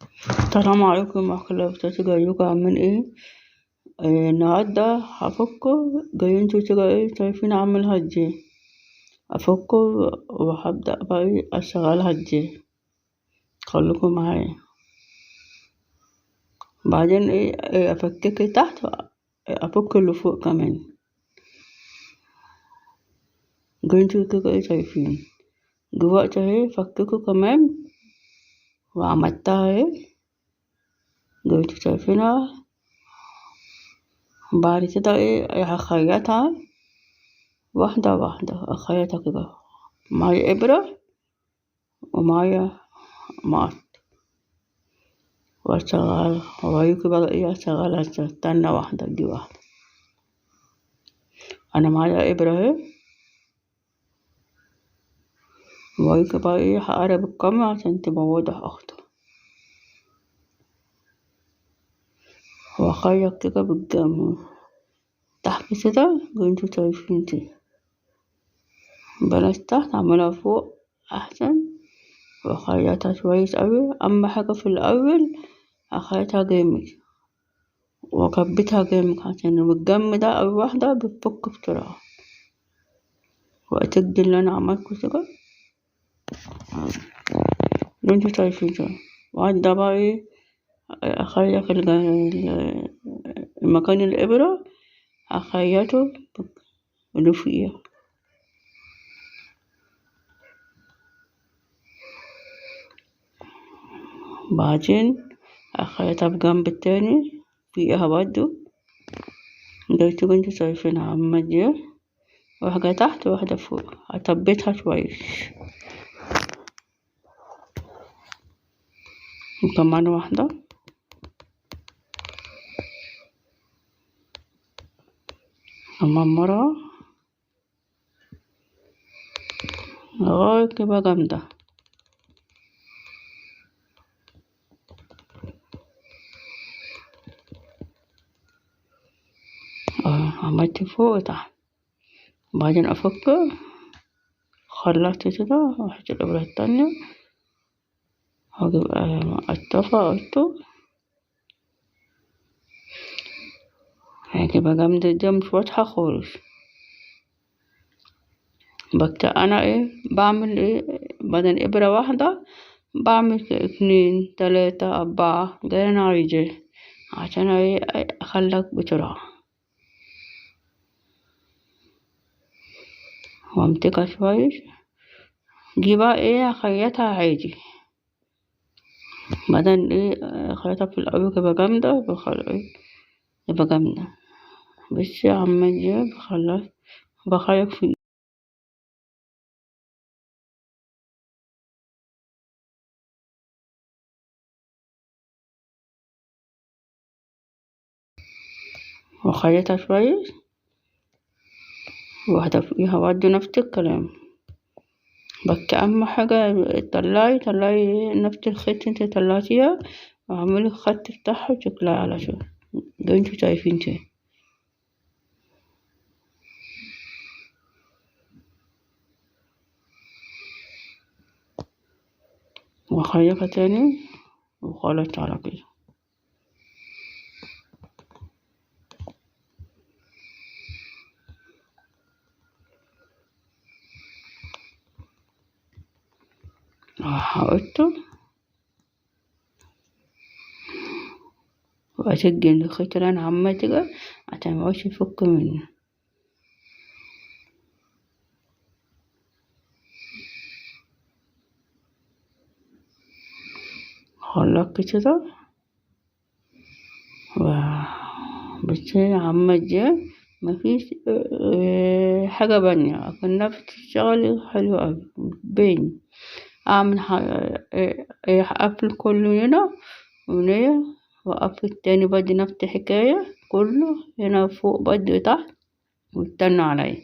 السلام عليكم ورحمة الله وبركاته. جايلكوا عاملين ايه؟ النهاردة هفكه. جايين انتوا كده ايه شايفين اعملها ازاي. افكه وهبدأ بقى ايه اشغلها ازاي. خليكم معايا. بعدين ايه افكك تحت، افك اللي فوق كمان. جايين انتوا كده ايه شايفين. دلوقتي اهي فككوا كمان وعملتها اهي. جايين انتوا شايفينها. بعد كده ايه هخيطها واحدة واحدة، اخيطها كده معايا ابرة ومعايا مقص واشغل. ورايكي بقى ايه اشغلها. استنى واحدة دي واحدة. انا معايا ابرة اهي. ورايكي بقى ايه هقرب الكاميرا عشان تبقى واضح اكتر. واخيط كده بالجنب تحت كده زي انتوا شايفين كده. بلاش تحت، اعملها فوق احسن. واخيطها كويس اوي. اهم حاجة في الاول اخيطها جامد واكبتها جامد عشان الجنب ده اول واحدة بتفك بسرعة. واتجد اللي انا عملته كده اللي انتوا شايفين كده. وابدأ بقى ايه اخيط المكان الابرة اخيطه اللي فوقيه. بعدين اخيطها بجنب التاني فوقيها برضه زي كده انتوا شايفينها عاملة ازاي. واحدة تحت وواحدة فوق. هثبتها كويس. وكمان واحدة. كمان مرة لغاية تبقى جامدة. عملت فوق وتحت. بعدين افك. خلصت كده واحط الابرة التانية. هجيب مقطفة قلته. هتبقى جامدة دي مش واضحة خالص. بس انا ايه بعمل ايه بدل ابرة واحدة بعمل 2 3 4 زي انا عايزة عشان ايه اخلق بسرعة. وامسكها كويس. دي بقى ايه اخيطها عادي. بدل ايه اخيطها في الاول تبقى جامدة يبقى جامدة. بس يا عم دي بخيط في وأخيطها كويس. واحدة فوقيها برضه نفس الكلام. بس أهم حاجة طلعي نفس الخيط انتي طلعتيها واعملي الخط بتاعها وشكلها على شوف ده انتوا شايفين كده. وأخيطها تاني وخلاص على كده. حاولته وأسجل الخيط اللي أنا عملته عشان ميبقاش يفك مني. خلصت كده بس هي عملت دي مفيش حاجة بانية أكنها بتشتغل حلو أوي بين. أعمل أقفل كله هنا وهنا وأقفل التاني برضه نفس الحكاية كله هنا فوق برضه تحت واستنى عليا.